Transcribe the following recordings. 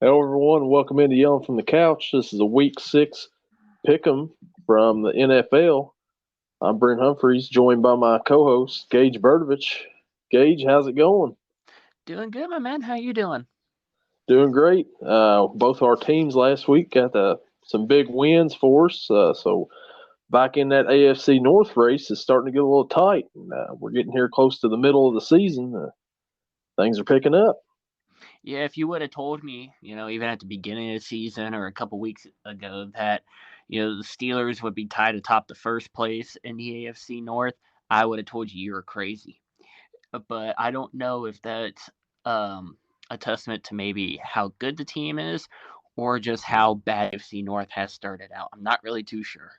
Hello, everyone. Welcome into Yelling from the Couch. This is a Week 6 pick'em from the NFL. I'm Brent Humphreys, joined by my co-host, Gage Bertovich. Gage, how's it going? Doing good, my man. How you doing? Doing great. Both our teams last week got some big wins for us. So back in that AFC North race is starting to get a little tight. We're getting here close to the middle of the season. Things are picking up. Yeah, if you would have told me, even at the beginning of the season or a couple weeks ago that, the Steelers would be tied atop the first place in the AFC North, I would have told you were crazy. But I don't know if that's a testament to maybe how good the team is or just how bad AFC North has started out. I'm not really too sure.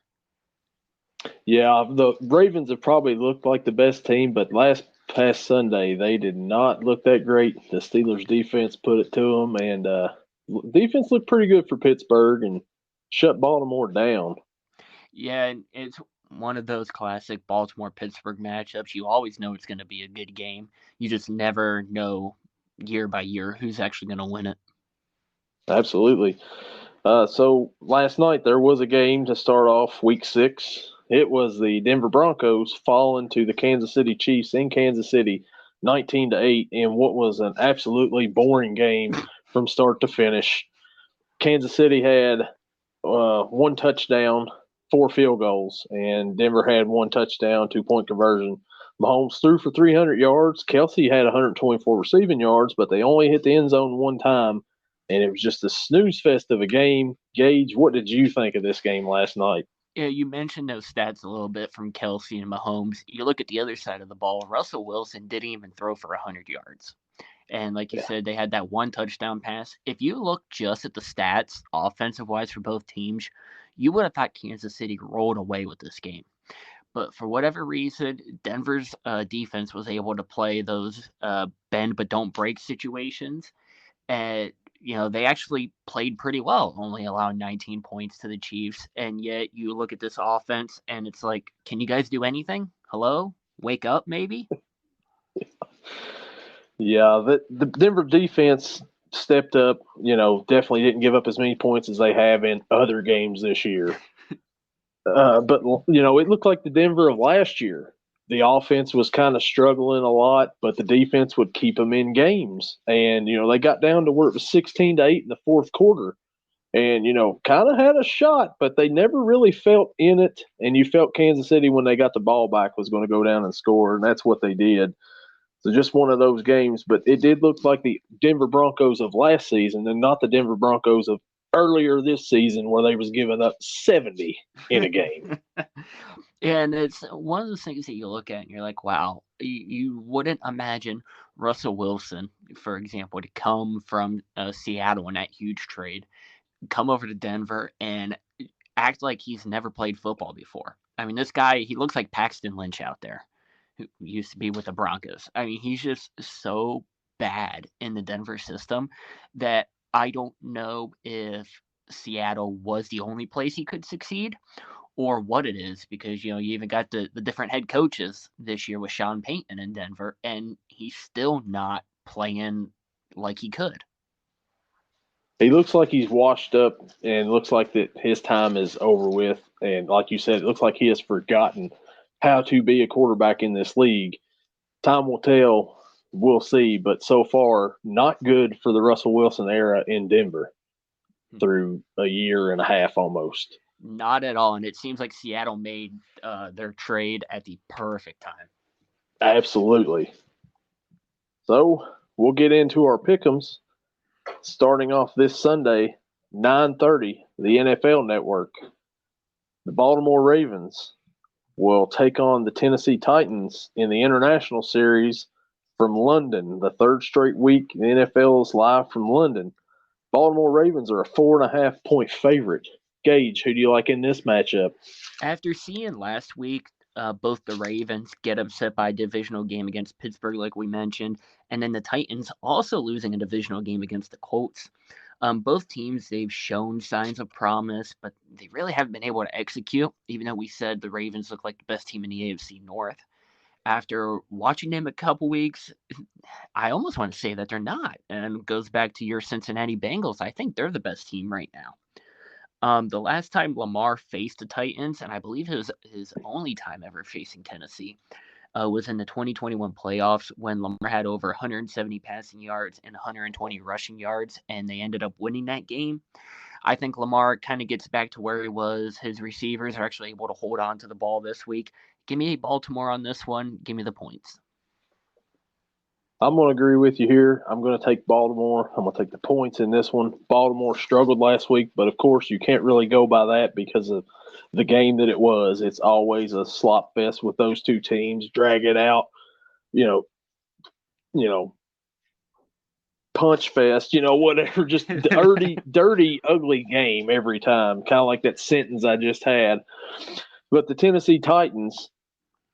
Yeah, the Ravens have probably looked like the best team, but last past Sunday they did not look that great. The Steelers defense put it to them, and defense looked pretty good for Pittsburgh and shut Baltimore down. Yeah, and it's one of those classic Baltimore Pittsburgh matchups. You always know it's going to be a good game. You just never know year by year who's actually going to win it. Absolutely. So last night there was a game to start off Week 6. It was the Denver Broncos falling to the Kansas City Chiefs in Kansas City, 19-8, in what was an absolutely boring game from start to finish. Kansas City had one touchdown, four field goals, and Denver had one touchdown, 2-point conversion. Mahomes threw for 300 yards. Kelsey had 124 receiving yards, but they only hit the end zone one time, and it was just a snooze fest of a game. Gage, what did you think of this game last night? Yeah, you mentioned those stats a little bit from Kelsey and Mahomes. You look at the other side of the ball, Russell Wilson didn't even throw for 100 yards. And like you Yeah, said, they had that one touchdown pass. If you look just at the stats, offensive wise, for both teams, you would have thought Kansas City rolled away with this game. But for whatever reason, Denver's defense was able to play those bend but don't break situations. And, they actually played pretty well, only allowing 19 points to the Chiefs. And yet you look at this offense and it's like, can you guys do anything? Hello? Wake up, maybe? yeah. The Denver defense stepped up. Definitely didn't give up as many points as they have in other games this year. But it looked like the Denver of last year. The offense was kind of struggling a lot, but the defense would keep them in games. And they got down to where it was 16-8 in the fourth quarter, and kind of had a shot, but they never really felt in it. And you felt Kansas City when they got the ball back was going to go down and score, and that's what they did. So just one of those games, but it did look like the Denver Broncos of last season, and not the Denver Broncos of earlier this season where they was giving up 70 in a game. And it's one of those things that you look at and you're like, wow, you wouldn't imagine Russell Wilson, for example, to come from Seattle in that huge trade, come over to Denver and act like he's never played football before. I mean, this guy, he looks like Paxton Lynch out there, who used to be with the Broncos. I mean, he's just so bad in the Denver system that I don't know if Seattle was the only place he could succeed or what it is because you even got the different head coaches this year with Sean Payton in Denver, and he's still not playing like he could. He looks like he's washed up, and looks like that his time is over with. And like you said, it looks like he has forgotten how to be a quarterback in this league. Time will tell. We'll see. But so far, not good for the Russell Wilson era in Denver through a year and a half almost. Not at all, and it seems like Seattle made their trade at the perfect time. Absolutely. So we'll get into our pick'ems starting off this Sunday, 9:30, the NFL Network. The Baltimore Ravens will take on the Tennessee Titans in the International Series from London. The third straight week the NFL is live from London. Baltimore Ravens are a 4.5 point favorite. Gage, who do you like in this matchup? After seeing last week both the Ravens get upset by a divisional game against Pittsburgh, like we mentioned, and then the Titans also losing a divisional game against the Colts. Both teams, they've shown signs of promise, but they really haven't been able to execute, even though we said the Ravens look like the best team in the AFC North. after watching them a couple weeks, I almost want to say that they're not. And it goes back to your Cincinnati Bengals. I think they're the best team right now. The last time Lamar faced the Titans, and I believe it was his only time ever facing Tennessee, was in the 2021 playoffs when Lamar had over 170 passing yards and 120 rushing yards, and they ended up winning that game. I think Lamar kind of gets back to where he was. His receivers are actually able to hold on to the ball this week. Give me Baltimore on this one. Give me the points. I'm going to agree with you here. I'm going to take Baltimore. I'm going to take the points in this one. Baltimore struggled last week, but of course you can't really go by that because of the game that it was. It's always a slop fest with those two teams. Drag it out, you know, punch fest, whatever. Just dirty, ugly game every time. Kind of like that sentence I just had. But the Tennessee Titans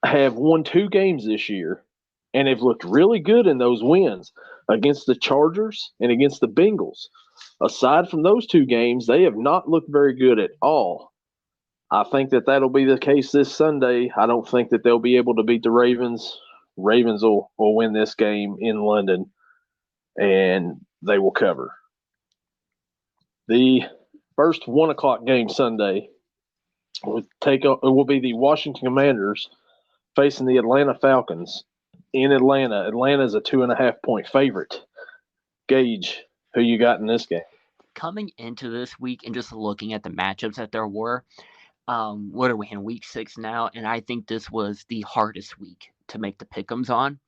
have won 2 games this year. And they've looked really good in those wins against the Chargers and against the Bengals. Aside from those 2 games, they have not looked very good at all. I think that that'll be the case this Sunday. I don't think that they'll be able to beat the Ravens. Ravens will win this game in London, and they will cover. The first 1 o'clock game Sunday will be the Washington Commanders facing the Atlanta Falcons. In Atlanta. Atlanta is a 2.5-point favorite. Gage, who you got in this game? Coming into this week and just looking at the matchups that there were, what are we in week 6 now? And I think this was the hardest week to make the pick'ems on.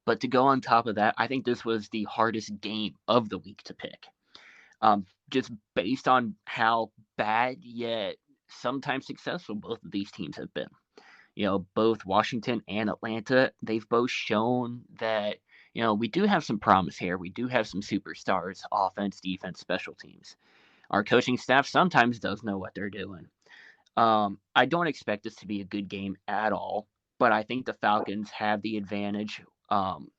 But to go on top of that, I think this was the hardest game of the week to pick. Just based on how bad yet sometimes successful both of these teams have been. Both Washington and Atlanta, they've both shown that, we do have some promise here. We do have some superstars, offense, defense, special teams. Our coaching staff sometimes does know what they're doing. I don't expect this to be a good game at all, but I think the Falcons have the advantage on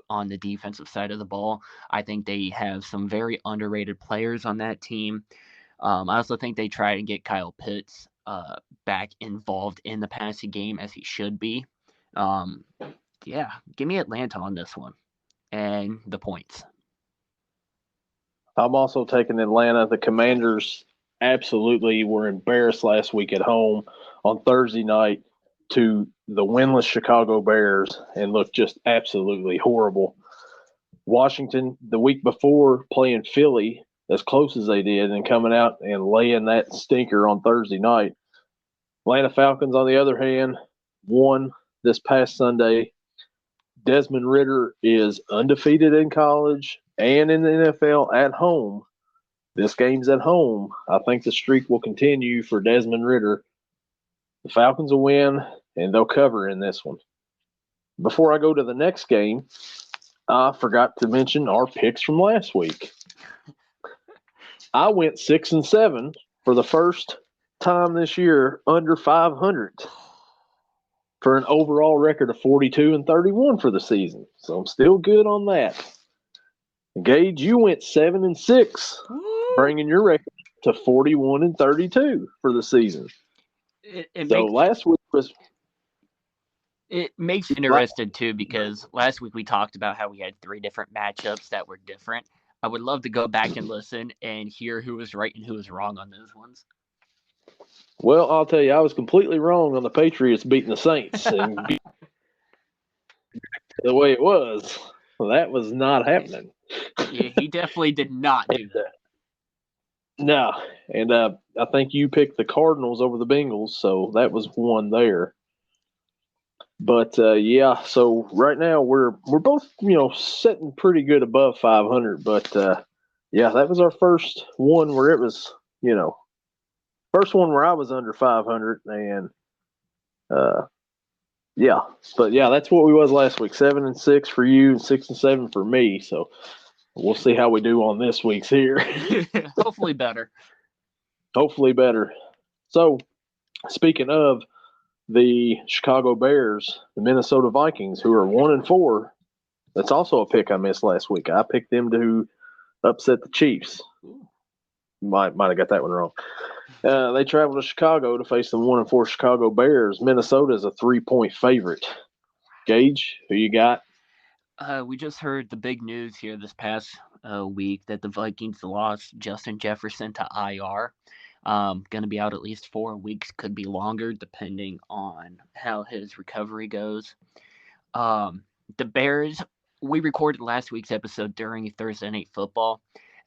the defensive side of the ball. I think they have some very underrated players on that team. I also think they try and get Kyle Pitts back involved in the passing game as he should be. Give me Atlanta on this one and the points. I'm also taking Atlanta. The Commanders absolutely were embarrassed last week at home on Thursday night to the winless Chicago Bears and looked just absolutely horrible. Washington, the week before, playing Philly as close as they did and coming out and laying that stinker on Thursday night. Atlanta Falcons, on the other hand, won this past Sunday. Desmond Ridder is undefeated in college and in the NFL at home. This game's at home. I think the streak will continue for Desmond Ridder. The Falcons will win, and they'll cover in this one. Before I go to the next game, I forgot to mention our picks from last week. I went 6-7 for the first time this year under 500 for an overall record of 42-31 for the season. So I'm still good on that. Gage, you went 7-6, bringing your record to 41-32 for the season. Last week was. It makes it interesting too, because last week we talked about how we had 3 different matchups that were different. I would love to go back and listen and hear who was right and who was wrong on those ones. Well, I'll tell you, I was completely wrong on the Patriots beating the Saints and the way it was. Well, that was not happening. Yeah, he definitely did not do that. No, and I think you picked the Cardinals over the Bengals, so that was one there. But so right now we're both sitting pretty good above 500. But that was our first one where it was first one where I was under 500, and that's what we was last week. 7-6 for you, and 6-7 for me. So we'll see how we do on this week's here. Hopefully better. So speaking of the Chicago Bears, the Minnesota Vikings, who are 1-4. That's also a pick I missed last week. I picked them to upset the Chiefs. Might have got that one wrong. They travel to Chicago to face the 1-4 Chicago Bears. Minnesota is a 3-point favorite. Gage, who you got? We just heard the big news here this past week that the Vikings lost Justin Jefferson to IR. Going to be out at least 4 weeks, could be longer, depending on how his recovery goes. The Bears, we recorded last week's episode during Thursday Night Football,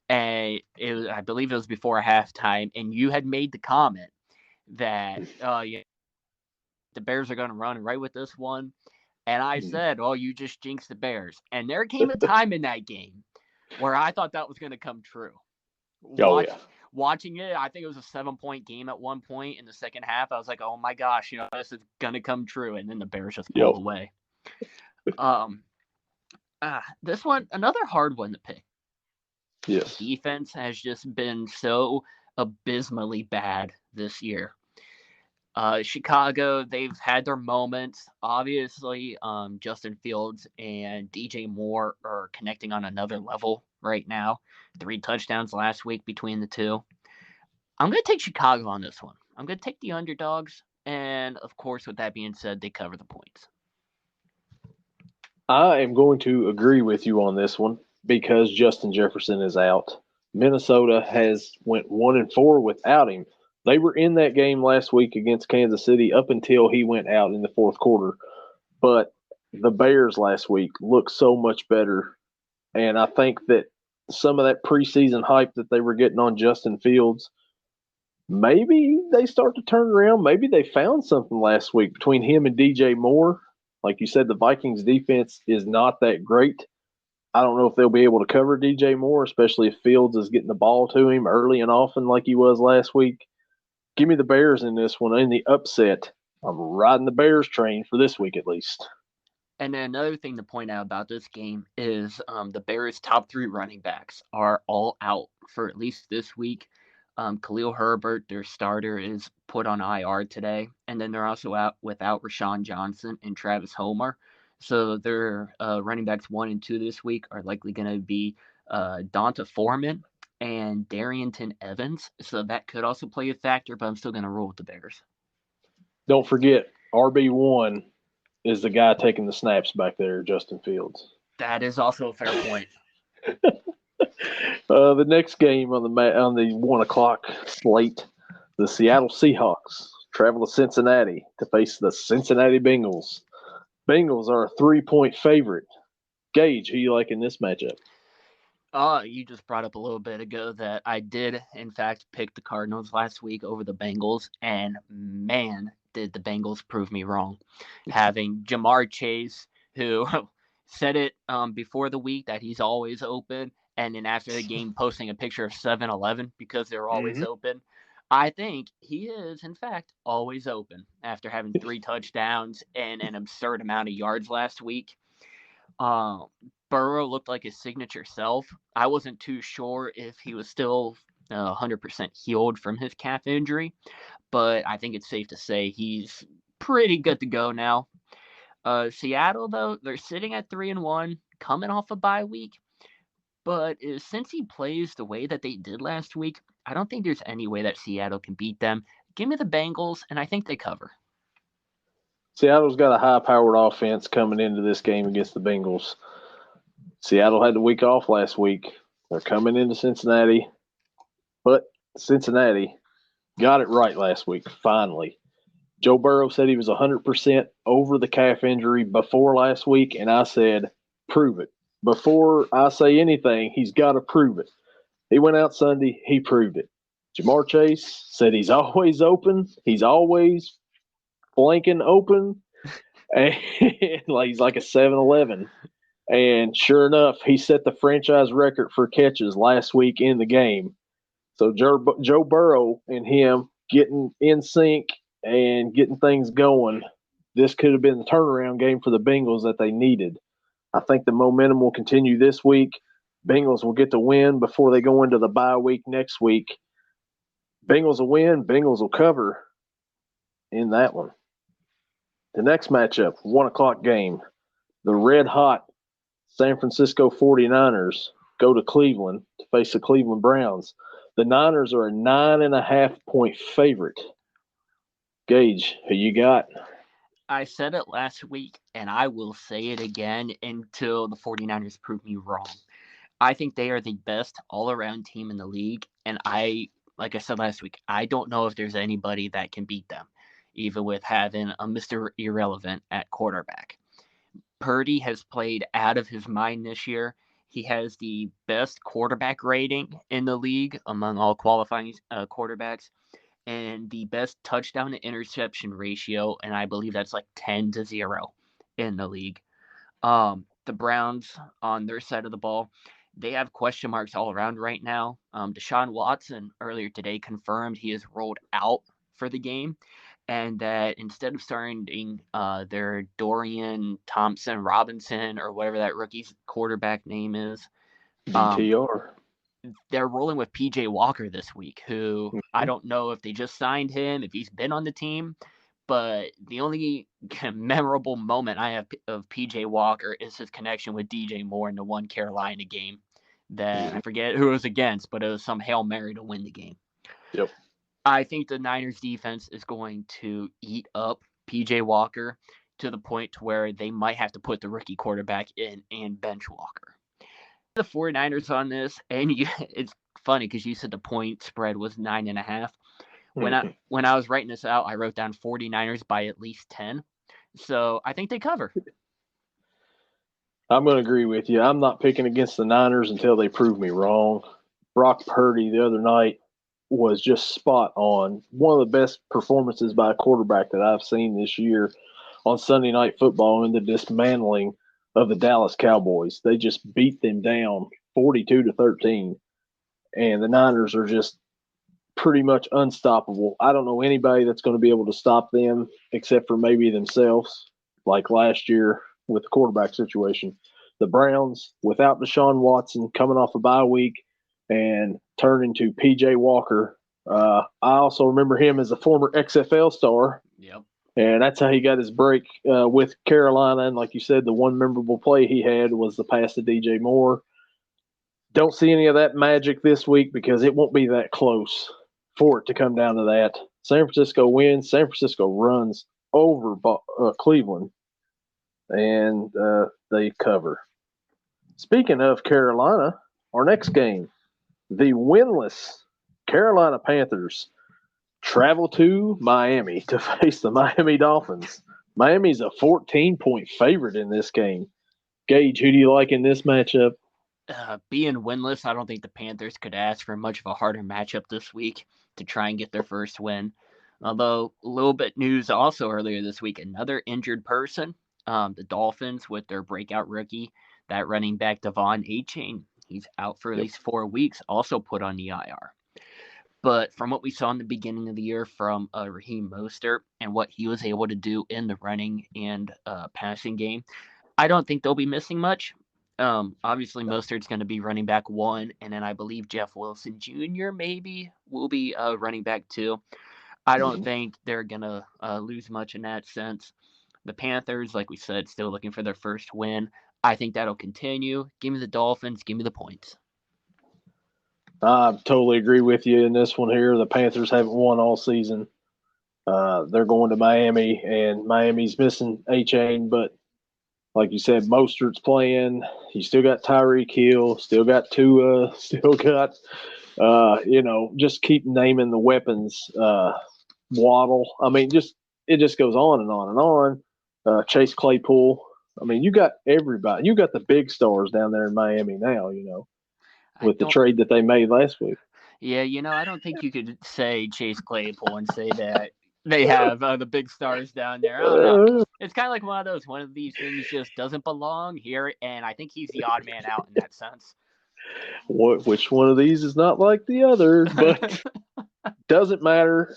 and I believe it was before halftime, and you had made the comment that yeah, the Bears are going to run right with this one. And I said, "Oh, you just jinxed the Bears." And there came a time in that game where I thought that was going to come true. Oh, yeah. Watching it, I think it was a 7-point game at one point in the second half. I was like, "Oh my gosh, this is going to come true." And then the Bears just pulled away. This one, another hard one to pick. Yes. Defense has just been so abysmally bad this year. Chicago, they've had their moments. Obviously, Justin Fields and DJ Moore are connecting on another level right now. 3 touchdowns last week between the two. I'm going to take Chicago on this one. I'm going to take the underdogs. And, of course, with that being said, they cover the points. I am going to agree with you on this one because Justin Jefferson is out. Minnesota has went 1-4 without him. They were in that game last week against Kansas City up until he went out in the fourth quarter. But the Bears last week looked so much better. And I think that some of that preseason hype that they were getting on Justin Fields, maybe they start to turn around. Maybe they found something last week between him and DJ Moore. Like you said, the Vikings defense is not that great. I don't know if they'll be able to cover DJ Moore, especially if Fields is getting the ball to him early and often like he was last week. Give me the Bears in this one. In the upset, I'm riding the Bears train for this week at least. And then another thing to point out about this game is the Bears' top 3 running backs are all out for at least this week. Khalil Herbert, their starter, is put on IR today. And then they're also out without Rashawn Johnson and Travis Homer. So their running backs 1 and 2 this week are likely going to be Donta Foreman and Darrynton Evans. So that could also play a factor, but I'm still going to roll with the Bears. Don't forget, RB1 is the guy taking the snaps back there, Justin Fields. That is also a fair point. The next game on the 1:00 slate, the Seattle Seahawks travel to Cincinnati to face the Cincinnati Bengals. Bengals are a 3-point favorite. Gage, who you like in this matchup? You just brought up a little bit ago that I did, in fact, pick the Cardinals last week over the Bengals, and man, did the Bengals prove me wrong. Having Jamar Chase, who said it before the week that he's always open, and then after the game posting a picture of 7-Eleven because they're always open. I think he is, in fact, always open after having 3 touchdowns and an absurd amount of yards last week. Burrow looked like his signature self. I wasn't too sure if he was still 100% healed from his calf injury, but I think it's safe to say he's pretty good to go now. Seattle, though, they're sitting at 3-1, coming off a bye week. But since he plays the way that they did last week, I don't think there's any way that Seattle can beat them. Give me the Bengals, and I think they cover. Seattle's got a high-powered offense coming into this game against the Bengals. Seattle had the week off last week. They're coming into Cincinnati. But Cincinnati got it right last week, finally. Joe Burrow said he was 100% over the calf injury before last week, and I said, prove it. Before I say anything, he's got to prove it. He went out Sunday. He proved it. Jamar Chase said he's always open. He's always blanking open. And he's like a 7-Eleven. And sure enough, he set the franchise record for catches last week in the game. So Joe Burrow and him getting in sync and getting things going, this could have been the turnaround game for the Bengals that they needed. I think the momentum will continue this week. Bengals will get the win before they go into the bye week next week. Bengals will win. Bengals will cover in that one. The next matchup, 1:00 game. The red-hot San Francisco 49ers go to Cleveland to face the Cleveland Browns. The Niners are a 9.5-point favorite. Gage, who you got? I said it last week, and I will say it again until the 49ers prove me wrong. I think they are the best all-around team in the league, and like I said last week, I don't know if there's anybody that can beat them, even with having a Mr. Irrelevant at quarterback. Purdy has played out of his mind this year. He has the best quarterback rating in the league among all qualifying quarterbacks, and the best touchdown to interception ratio, and I believe that's like 10-0 in the league. The Browns on their side of the ball, they have question marks all around right now. Deshaun Watson earlier today confirmed he is rolled out for the game, and that instead of starting their Dorian Thompson Robinson or whatever that rookie's quarterback name is, DTR. they're rolling with PJ Walker this week, who I don't know if they just signed him, if he's been on the team, but the only memorable moment I have of PJ Walker is his connection with DJ Moore in the one Carolina game that I forget who it was against, but it was some Hail Mary to win the game. Yep. I think the Niners defense is going to eat up PJ Walker to the point to where they might have to put the rookie quarterback in and bench Walker. The 49ers on this, and it's funny because you said the point spread was 9.5. When I was writing this out, I wrote down 49ers by at least 10. So I think they cover. I'm going to agree with you. I'm not picking against the Niners until they prove me wrong. Brock Purdy the other night was just spot on. One of the best performances by a quarterback that I've seen this year on Sunday Night Football in the dismantling of the Dallas Cowboys. They just beat them down 42-13, and the Niners are just pretty much unstoppable. I don't know anybody that's going to be able to stop them except for maybe themselves, like last year with the quarterback situation. The Browns, without Deshaun Watson coming off a bye week and turning to P.J. Walker, I also remember him as a former XFL star. Yep. And that's how he got his break with Carolina. And like you said, the one memorable play he had was the pass to DJ Moore. Don't see any of that magic this week because it won't be that close for it to come down to that. San Francisco wins. San Francisco runs over Cleveland, and they cover. Speaking of Carolina, our next game, the winless Carolina Panthers travel to Miami to face the Miami Dolphins. Miami's a 14-point favorite in this game. Gage, who do you like in this matchup? Being winless, I don't think the Panthers could ask for much of a harder matchup this week to try and get their first win. Although, a little bit news also earlier this week, another injured person. The Dolphins with their breakout rookie, that running back Devon A-Chain. He's out for at least 4 weeks, also put on the IR. But from what we saw in the beginning of the year from Raheem Mostert and what he was able to do in the running and passing game, I don't think they'll be missing much. Obviously, Mostert's going to be running back 1, and then I believe Jeff Wilson Jr. maybe will be running back 2. I don't think they're going to lose much in that sense. The Panthers, like we said, still looking for their first win. I think that'll continue. Give me the Dolphins. Give me the points. I totally agree with you in this one here. The Panthers haven't won all season. They're going to Miami, and Miami's missing A-Chain, but like you said, Mostert's playing. You still got Tyreek Hill, still got Tua, still got, just keep naming the weapons. Waddle. I mean, it just goes on and on and on. Chase Claypool. I mean, you got everybody. You got the big stars down there in Miami now, with the trade that they made last week. Yeah, I don't think you could say Chase Claypool and say that they have the big stars down there. I don't know. It's kind of like one of those. One of these things just doesn't belong here, and I think he's the odd man out in that sense. Which one of these is not like the other? But doesn't matter.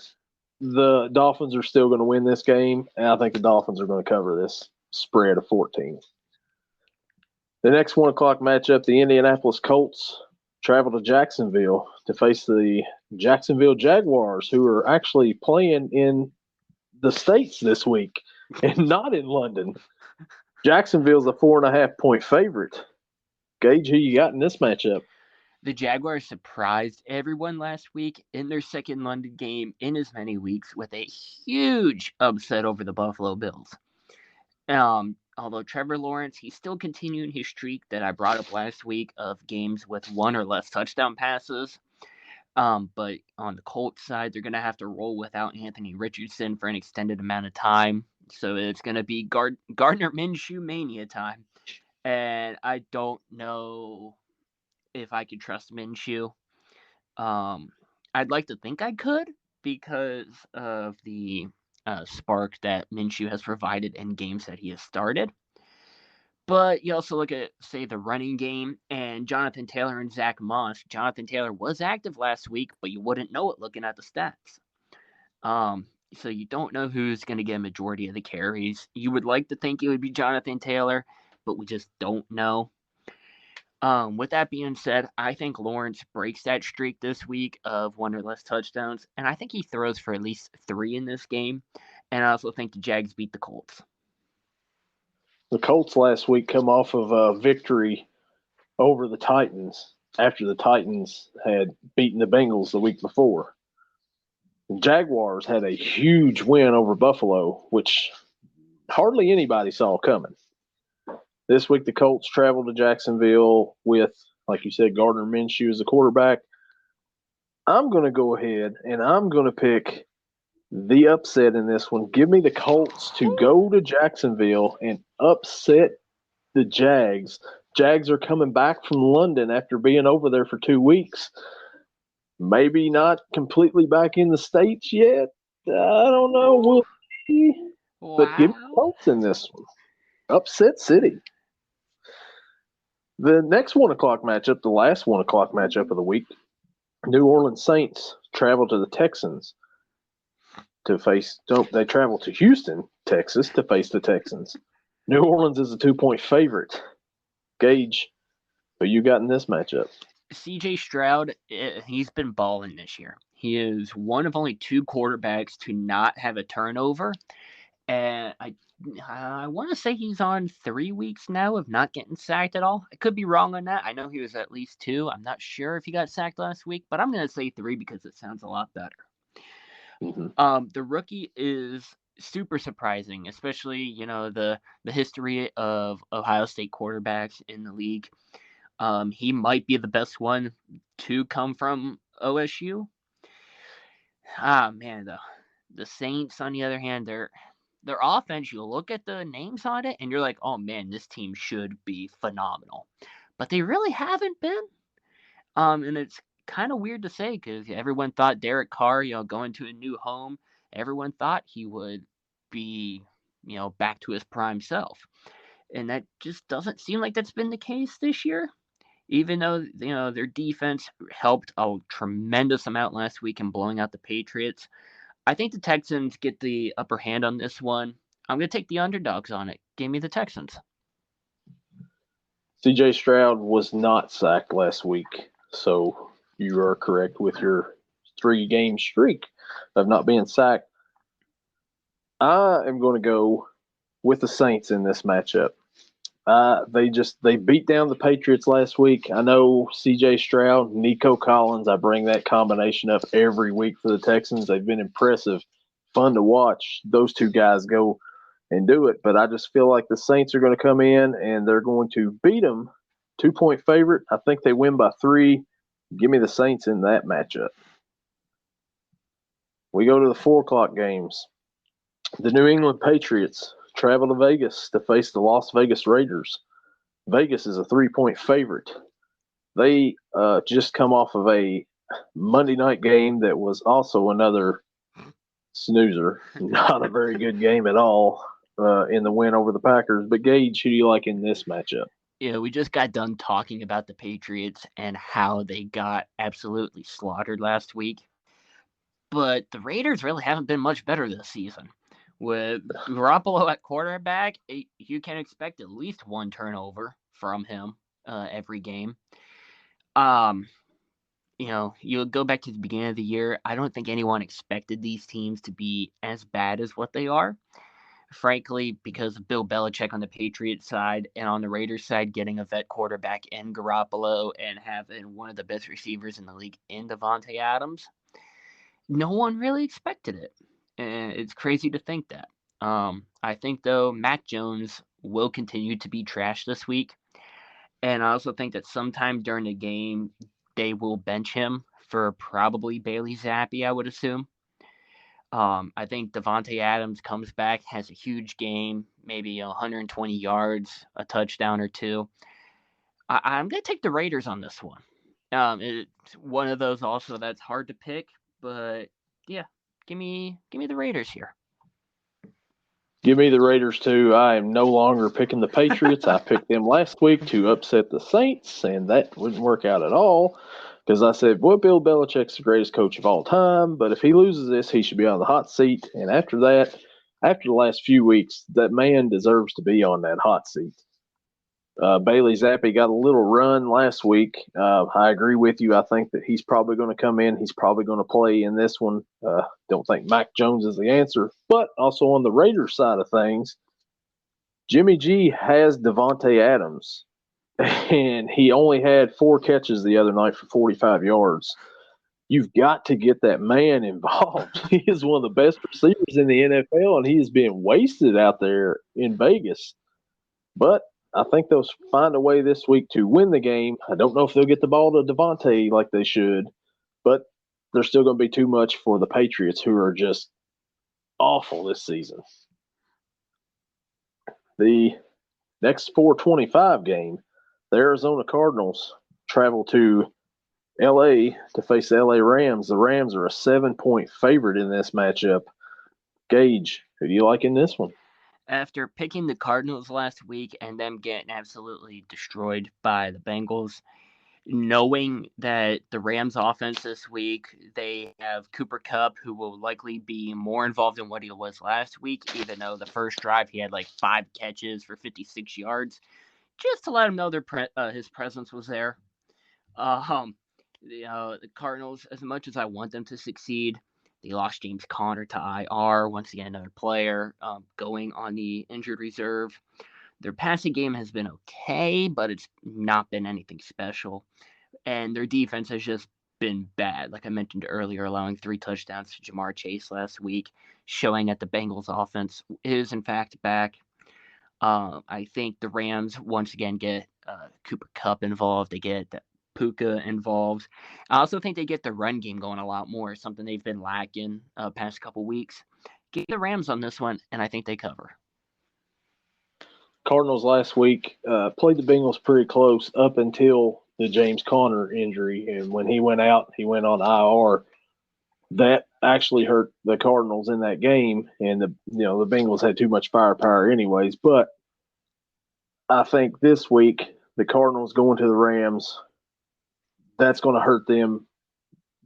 The Dolphins are still going to win this game, and I think the Dolphins are going to cover this spread of 14. The next 1 o'clock matchup, the Indianapolis Colts travel to Jacksonville to face the Jacksonville Jaguars, who are actually playing in the States this week and not in London. Jacksonville's a 4.5-point favorite. Gage, who you got in this matchup? The Jaguars surprised everyone last week in their second London game in as many weeks with a huge upset over the Buffalo Bills. Although Trevor Lawrence, he's still continuing his streak that I brought up last week of games with one or less touchdown passes. But on the Colts side, they're going to have to roll without Anthony Richardson for an extended amount of time. So it's going to be Gardner Minshew mania time. And I don't know if I could trust Minshew. I'd like to think I could because of the spark that Minshew has provided in games that he has started. But you also look at, say, the running game and Jonathan Taylor and Zach Moss. Jonathan Taylor was active last week, but you wouldn't know it looking at the stats. So you don't know who's going to get a majority of the carries. You would like to think it would be Jonathan Taylor, but we just don't know. With that being said, I think Lawrence breaks that streak this week of one or less touchdowns, and I think he throws for at least 3 in this game. And I also think the Jags beat the Colts. The Colts last week come off of a victory over the Titans after the Titans had beaten the Bengals the week before. The Jaguars had a huge win over Buffalo, which hardly anybody saw coming. This week, the Colts traveled to Jacksonville with, like you said, Gardner Minshew as the quarterback. I'm going to go ahead and I'm going to pick the upset in this one. Give me the Colts to go to Jacksonville and upset the Jags. Jags are coming back from London after being over there for 2 weeks. Maybe not completely back in the States yet. I don't know. We'll see. Wow. But give me the Colts in this one. Upset City. The next 1 o'clock matchup, the last 1 o'clock matchup of the week, New Orleans Saints travel to the Texans to face. They travel to Houston, Texas, to face the Texans. New Orleans is a 2-point favorite. Gage, who you got in this matchup? C.J. Stroud, he's been balling this year. He is one of only 2 quarterbacks to not have a turnover, and I want to say he's on 3 weeks now of not getting sacked at all. I could be wrong on that. I know he was at least 2. I'm not sure if he got sacked last week, but I'm going to say 3 because it sounds a lot better. Mm-hmm. The rookie is super surprising, especially the history of Ohio State quarterbacks in the league. He might be the best one to come from OSU. Man, the Saints, on the other hand, their offense, you look at the names on it, and you're like, oh man, this team should be phenomenal. But they really haven't been. And it's kind of weird to say because everyone thought Derek Carr, going to a new home, everyone thought he would be, back to his prime self. And that just doesn't seem like that's been the case this year. Even though, their defense helped a tremendous amount last week in blowing out the Patriots, I think the Texans get the upper hand on this one. I'm going to take the underdogs on it. Give me the Texans. C.J. Stroud was not sacked last week, so you are correct with your 3-game streak of not being sacked. I am going to go with the Saints in this matchup. They beat down the Patriots last week. I know C.J. Stroud, Nico Collins. I bring that combination up every week for the Texans. They've been impressive, fun to watch those 2 guys go and do it. But I just feel like the Saints are going to come in and they're going to beat them. 2-point favorite. I think they win by 3. Give me the Saints in that matchup. We go to the 4 o'clock games. The New England Patriots travel to Vegas to face the Las Vegas Raiders. Vegas is a 3-point favorite. They just come off of a Monday night game that was also another snoozer. Not a very good game at all in the win over the Packers. But Gage, who do you like in this matchup? We just got done talking about the Patriots and how they got absolutely slaughtered last week. But the Raiders really haven't been much better this season. With Garoppolo at quarterback, you can expect at least 1 turnover from him every game. You go back to the beginning of the year, I don't think anyone expected these teams to be as bad as what they are. Frankly, because of Bill Belichick on the Patriots side and on the Raiders side, getting a vet quarterback in Garoppolo and having one of the best receivers in the league in Devontae Adams, no one really expected it. And it's crazy to think that. I think, though, Mac Jones will continue to be trash this week. And I also think that sometime during the game, they will bench him for probably Bailey Zappi, I would assume. I think Devontae Adams comes back, has a huge game, maybe 120 yards, a touchdown or two. I'm going to take the Raiders on this one. It's one of those also that's hard to pick, but yeah, give me the Raiders here. Give me the Raiders, too. I am no longer picking the Patriots. I picked them last week to upset the Saints, and that wouldn't work out at all because I said, well, Bill Belichick's the greatest coach of all time, but if he loses this, he should be on the hot seat. And after that, after the last few weeks, that man deserves to be on that hot seat. Bailey Zappi got a little run last week. I agree with you. I think that he's probably going to come in. He's probably going to play in this one. Don't think Mac Jones is the answer. But also on the Raiders side of things, Jimmy G has Devontae Adams, and he only had 4 catches the other night for 45 yards. You've got to get that man involved. He is one of the best receivers in the NFL, and he is being wasted out there in Vegas. But I think they'll find a way this week to win the game. I don't know if they'll get the ball to Devontae like they should, but there's still going to be too much for the Patriots, who are just awful this season. The next 4:25 game, the Arizona Cardinals travel to L.A. to face the L.A. Rams. The Rams are a 7-point favorite in this matchup. Gage, who do you like in this one? After picking the Cardinals last week and them getting absolutely destroyed by the Bengals, knowing that the Rams offense this week, they have Cooper Kupp, who will likely be more involved in what he was last week, even though the first drive he had like 5 catches for 56 yards, just to let him know his presence was there. The Cardinals, as much as I want them to succeed, they lost James Conner to IR. Once again, another player going on the injured reserve. Their passing game has been okay, but it's not been anything special. And their defense has just been bad. Like I mentioned earlier, allowing 3 touchdowns to Jamar Chase last week, showing that the Bengals offense is, in fact, back. I think the Rams, once again, get Cooper Kupp involved. They get Puka involved. I also think they get the run game going a lot more, something they've been lacking past couple weeks. Get the Rams on this one, and I think they cover. Cardinals last week played the Bengals pretty close up until the James Conner injury, and when he went out, he went on IR. That actually hurt the Cardinals in that game, and the Bengals had too much firepower anyways. But I think this week the Cardinals going to the Rams, that's going to hurt them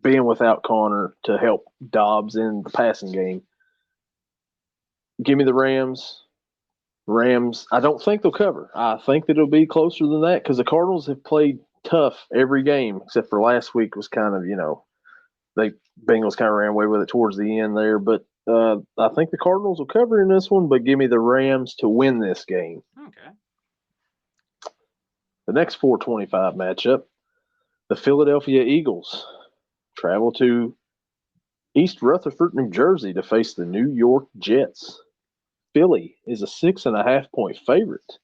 being without Conner to help Dobbs in the passing game. Give me the Rams. Rams, I don't think they'll cover. I think that it'll be closer than that because the Cardinals have played tough every game except for last week was kind of, they Bengals kind of ran away with it towards the end there. But I think the Cardinals will cover in this one, but give me the Rams to win this game. Okay. The next 4:25 matchup, the Philadelphia Eagles travel to East Rutherford, New Jersey to face the New York Jets. Philly is a 6.5-point favorite.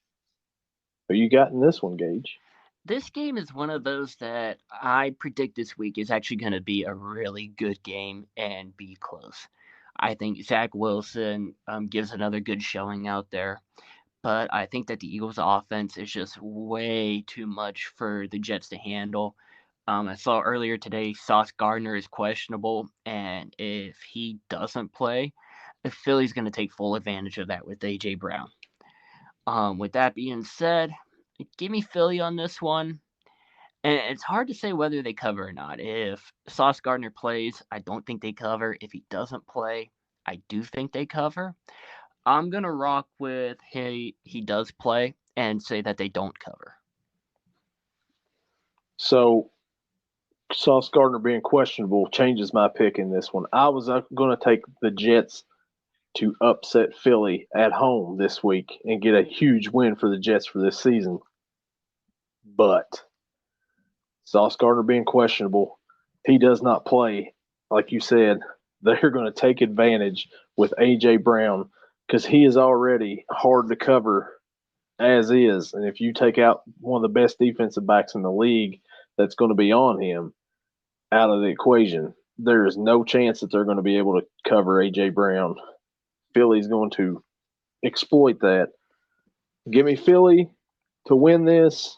Who you got in this one, Gage? This game is one of those that I predict this week is actually going to be a really good game and be close. I think Zach Wilson gives another good showing out there. But I think that the Eagles' offense is just way too much for the Jets to handle. I saw earlier today Sauce Gardner is questionable, and if he doesn't play, the Philly's going to take full advantage of that with A.J. Brown. With that being said, give me Philly on this one. And it's hard to say whether they cover or not. If Sauce Gardner plays, I don't think they cover. If he doesn't play, I do think they cover. I'm going to rock with he does play and say that they don't cover. So, Sauce Gardner being questionable changes my pick in this one. I was going to take the Jets to upset Philly at home this week and get a huge win for the Jets for this season. But Sauce Gardner being questionable, he does not play. Like you said, they're going to take advantage with A.J. Brown because he is already hard to cover as is. And if you take out one of the best defensive backs in the league that's going to be on him out of the equation, there is no chance that they're going to be able to cover A.J. Brown. Philly's going to exploit that. Give me Philly to win this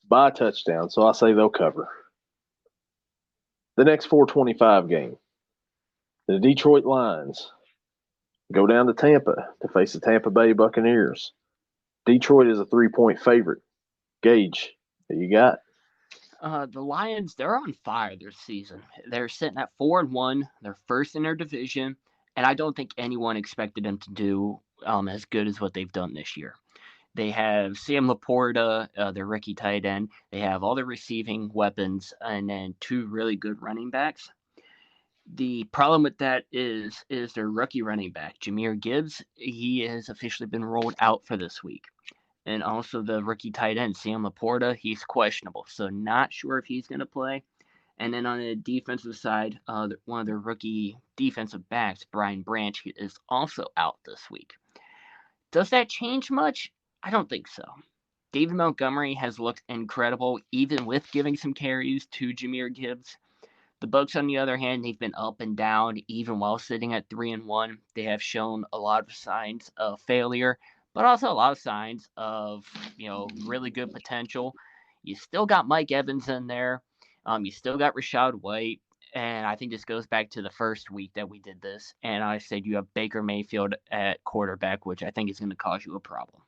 by a touchdown. So I say they'll cover. The next 425 game, the Detroit Lions go down to Tampa to face the Tampa Bay Buccaneers. Detroit is a 3-point favorite. Gage, who you got? The Lions, they're on fire this season. They're sitting at 4-1. They're first in their division, and I don't think anyone expected them to do as good as what they've done this year. They have Sam Laporta, their rookie tight end. They have all the receiving weapons, and then 2 really good running backs. The problem with that is their rookie running back, Jahmyr Gibbs. He has officially been rolled out for this week. And also the rookie tight end, Sam Laporta, he's questionable. So not sure if he's going to play. And then on the defensive side, one of their rookie defensive backs, Brian Branch, is also out this week. Does that change much? I don't think so. David Montgomery has looked incredible, even with giving some carries to Jahmyr Gibbs. The Bucs, on the other hand, they've been up and down, even while sitting at 3-1. They have shown a lot of signs of failure, but also a lot of signs of, really good potential. You still got Mike Evans in there. You still got Rashad White. And I think this goes back to the first week that we did this. And I said you have Baker Mayfield at quarterback, which I think is going to cause you a problem.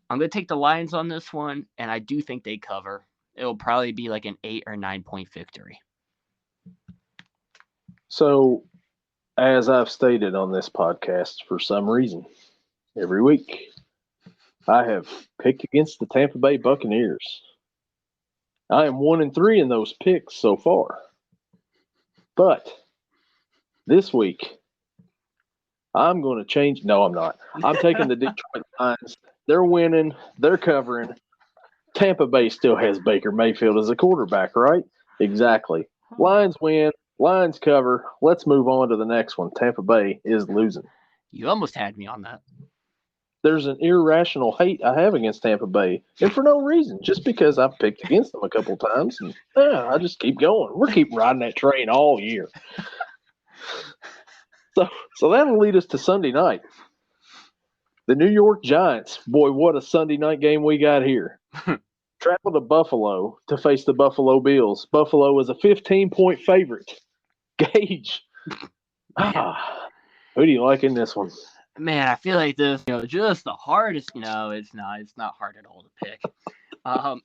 I'm going to take the Lions on this one, and I do think they cover. It'll probably be like an 8 or 9 point victory. So, as I've stated on this podcast for some reason, every week, I have picked against the Tampa Bay Buccaneers. I am 1-3 in those picks so far. But this week, I'm going to change. No, I'm not. I'm taking the Detroit Lions. They're winning. They're covering. Tampa Bay still has Baker Mayfield as a quarterback, right? Exactly. Lions win. Lions cover. Let's move on to the next one. Tampa Bay is losing. You almost had me on that. There's an irrational hate I have against Tampa Bay, and for no reason, just because I've picked against them a couple times, and I just keep going. We're keep riding that train all year. So that'll lead us to Sunday night. The New York Giants, boy, what a Sunday night game we got here. Travel to Buffalo to face the Buffalo Bills. Buffalo is a 15-point favorite. Gage, who do you like in this one? Man, I feel like this, just the hardest. It's not hard at all to pick.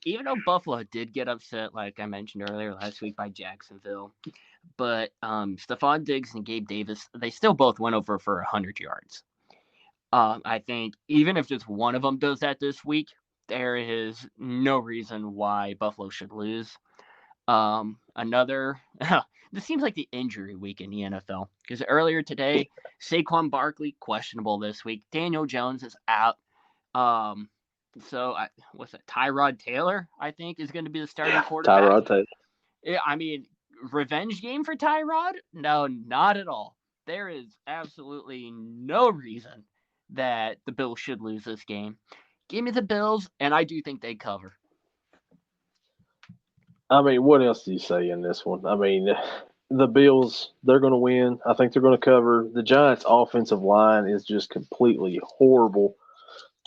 Even though Buffalo did get upset, like I mentioned earlier last week, by Jacksonville, but Stephon Diggs and Gabe Davis, they still both went over for 100 yards. I think even if just one of them does that this week, there is no reason why Buffalo should lose. This seems like the injury week in the NFL, because earlier today, Saquon Barkley questionable this week. Daniel Jones is out. What's that? Tyrod Taylor, I think, is going to be the starting quarterback. Tyrod Taylor. Yeah, I mean, revenge game for Tyrod? No, not at all. There is absolutely no reason that the Bills should lose this game. Give me the Bills, and I do think they cover. I mean, what else do you say in this one? I mean, the Bills, they're going to win. I think they're going to cover. The Giants' offensive line is just completely horrible.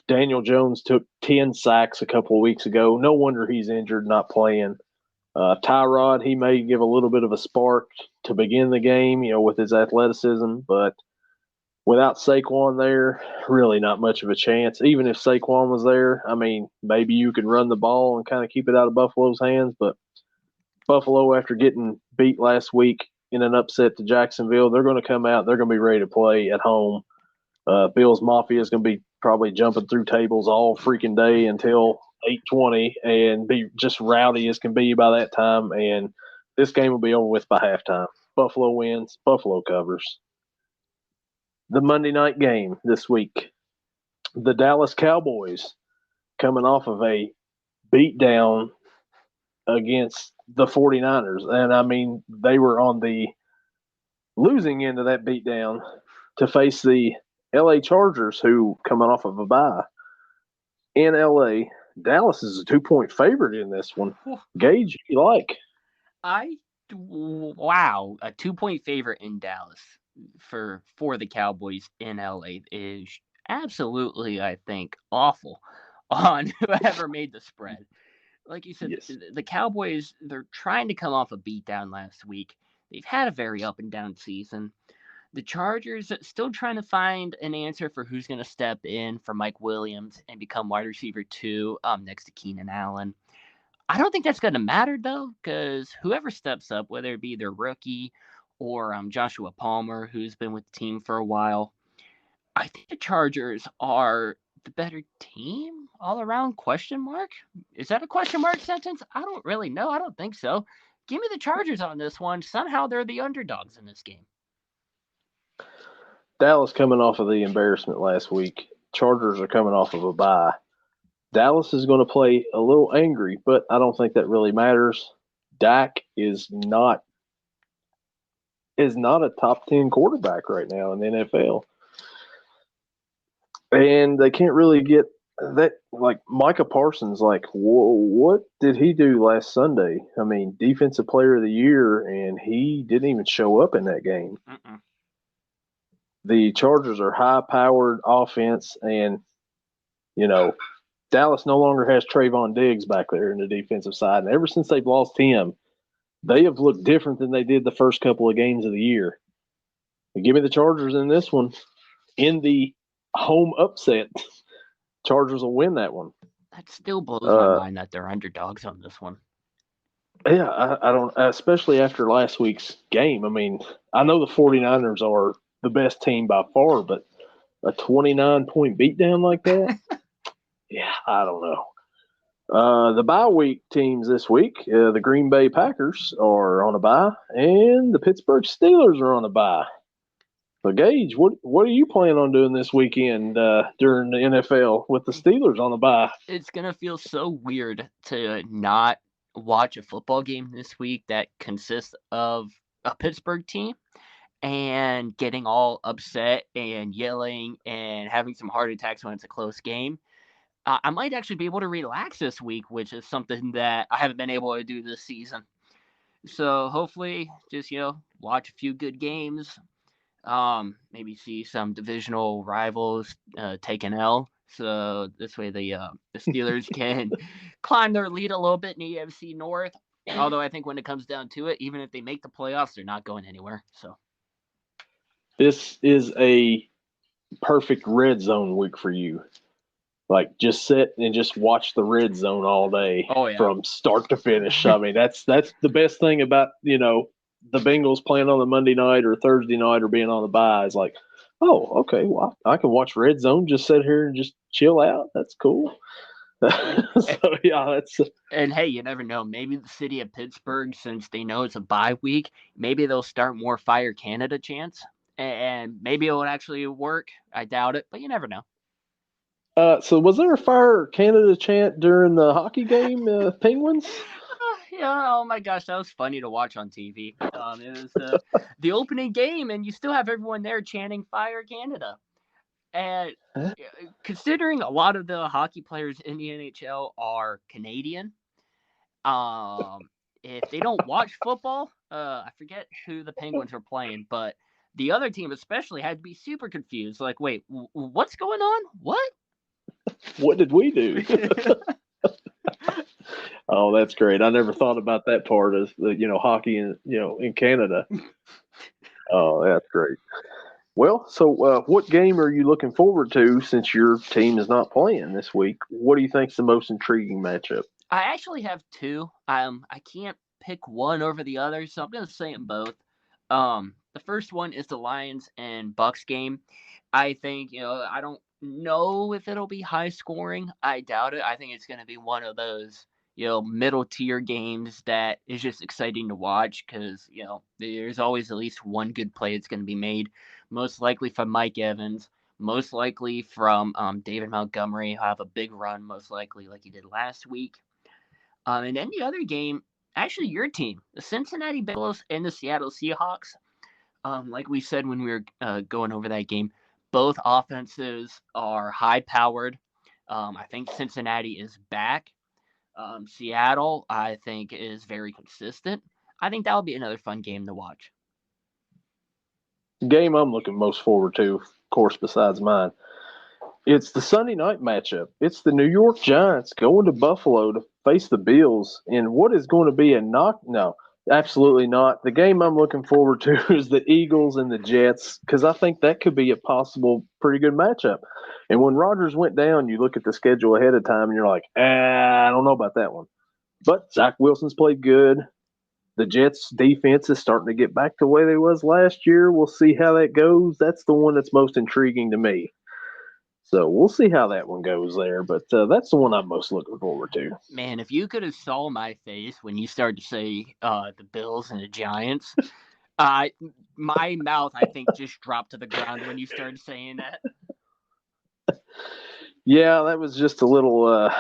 Daniel Jones took 10 sacks a couple of weeks ago. No wonder he's injured, not playing. Tyrod, he may give a little bit of a spark to begin the game, with his athleticism, but without Saquon there, really not much of a chance. Even if Saquon was there, I mean, maybe you could run the ball and kind of keep it out of Buffalo's hands, but Buffalo, after getting beat last week in an upset to Jacksonville, they're going to come out. They're going to be ready to play at home. Bills Mafia is going to be probably jumping through tables all freaking day until 8:20 and be just rowdy as can be by that time. And this game will be over with by halftime. Buffalo wins. Buffalo covers. The Monday night game this week, the Dallas Cowboys coming off of a beatdown against the 49ers. And, I mean, they were on the losing end of that beatdown to face the LA Chargers, who coming off of a bye in LA. Dallas is a 2-point favorite in this one. Gage, you like? Wow, a 2-point favorite in Dallas for the Cowboys in LA is absolutely, I think, awful on whoever made the spread. Like you said, Yes. the Cowboys, they're trying to come off a beatdown last week. They've had a very up and down season. The Chargers still trying to find an answer for who's going to step in for Mike Williams and become wide receiver 2 next to Keenan Allen. I don't think that's going to matter, though, because whoever steps up, whether it be their rookie or Joshua Palmer, who's been with the team for a while, I think the Chargers are the better team all around, question mark? Is that a question mark sentence? I don't really know. I don't think so. Give me the Chargers on this one. Somehow they're the underdogs in this game. Dallas coming off of the embarrassment last week. Chargers are coming off of a bye. Dallas is going to play a little angry, but I don't think that really matters. Dak is not a top 10 quarterback right now in the NFL. And they can't really get that, like Micah Parsons, like, whoa, what did he do last Sunday? I mean, defensive player of the year, and he didn't even show up in that game. The Chargers are high-powered offense, and, Dallas no longer has Trayvon Diggs back there in the defensive side. And ever since they've lost him, they have looked different than they did the first couple of games of the year. But give me the Chargers in this one. In the home upset, Chargers will win that one. That still blows my mind that they're underdogs on this one. Yeah, I don't, especially after last week's game. I mean, I know the 49ers are the best team by far, but a 29-point beatdown like that? Yeah, I don't know. The bye week teams this week, the Green Bay Packers are on a bye, and the Pittsburgh Steelers are on a bye. So, Gage, what are you planning on doing this weekend during the NFL with the Steelers on the bye? It's going to feel so weird to not watch a football game this week that consists of a Pittsburgh team and getting all upset and yelling and having some heart attacks when it's a close game. I might actually be able to relax this week, which is something that I haven't been able to do this season. So hopefully just, watch a few good games. Maybe see some divisional rivals take an L. So this way the Steelers can climb their lead a little bit in the AFC North. Although I think when it comes down to it, even if they make the playoffs, they're not going anywhere. So this is a perfect red zone week for you. Like, just sit and just watch the red zone all day from start to finish. I mean, that's the best thing about, the Bengals playing on the Monday night or Thursday night or being on the bye is like, oh, okay, well, I can watch red zone, just sit here and just chill out. That's cool. So, yeah, that's. And hey, you never know. Maybe the city of Pittsburgh, since they know it's a bye week, maybe they'll start more Fire Canada chants, and maybe it will actually work. I doubt it, but you never know. So was there a Fire Canada chant during the hockey game, Penguins? Yeah, oh my gosh, that was funny to watch on TV. It was the opening game, and you still have everyone there chanting Fire Canada. And considering a lot of the hockey players in the NHL are Canadian, if they don't watch football, I forget who the Penguins were playing, but the other team especially had to be super confused. Like, wait, what's going on? What? What did we do? Oh, that's great. I never thought about that part of hockey in Canada. Oh, that's great. Well, so what game are you looking forward to since your team is not playing this week? What do you think is the most intriguing matchup? I actually have two. I can't pick one over the other, so I'm going to say them both. The first one is the Lions and Bucks game. I think, I don't know if it'll be high scoring. I doubt it. I think it's going to be one of those, middle tier games that is just exciting to watch because, there's always at least one good play that's going to be made, most likely from Mike Evans, most likely from David Montgomery, who have a big run, most likely like he did last week. And then the other game, actually your team, the Cincinnati Bengals and the Seattle Seahawks. Like we said when we were going over that game, Both offenses are high-powered. I think Cincinnati is back. Seattle, I think, is very consistent. I think that'll be another fun game to watch. Game I'm looking most forward to, of course, besides mine, it's the Sunday night matchup. It's the New York Giants going to Buffalo to face the Bills in what is going to be a knock. No, absolutely not. The game I'm looking forward to is the Eagles and the Jets because I think that could be a possible pretty good matchup. And when Rodgers went down, you look at the schedule ahead of time and you're like, I don't know about that one. But Zach Wilson's played good. The Jets defense is starting to get back to the way they was last year. We'll see how that goes. That's the one that's most intriguing to me. So we'll see how that one goes there. But that's the one I'm most looking forward to. Man, if you could have saw my face when you started to say the Bills and the Giants, my mouth, I think, just dropped to the ground when you started saying that. Yeah, that was just a little,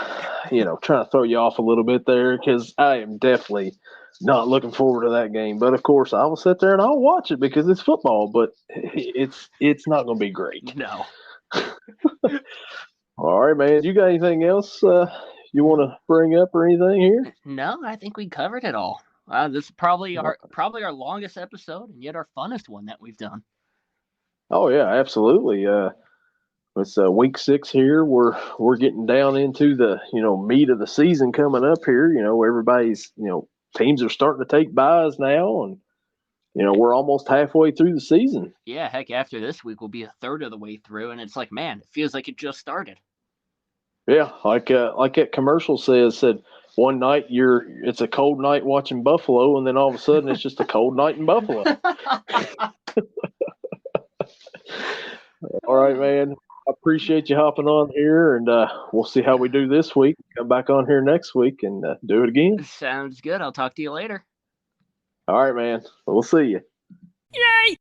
trying to throw you off a little bit there because I am definitely not looking forward to that game. But of course, I will sit there and I'll watch it because it's football. But it's not going to be great. No. All right, man. You got anything else you want to bring up or anything here? No, I think we covered it all. This is probably our longest episode and yet our funnest one that we've done. Oh yeah, absolutely. It's week 6 here. We're getting down into the meat of the season coming up here. Everybody's teams are starting to take buys now, and we're almost halfway through the season. Yeah, heck, after this week we'll be a third of the way through, and it's like, man, it feels like it just started. Yeah, like that commercial said one night it's a cold night watching Buffalo, and then all of a sudden it's just a cold night in Buffalo. All right, man. I appreciate you hopping on here, and we'll see how we do this week. Come back on here next week and do it again. Sounds good. I'll talk to you later. All right, man. We'll see you. Yay!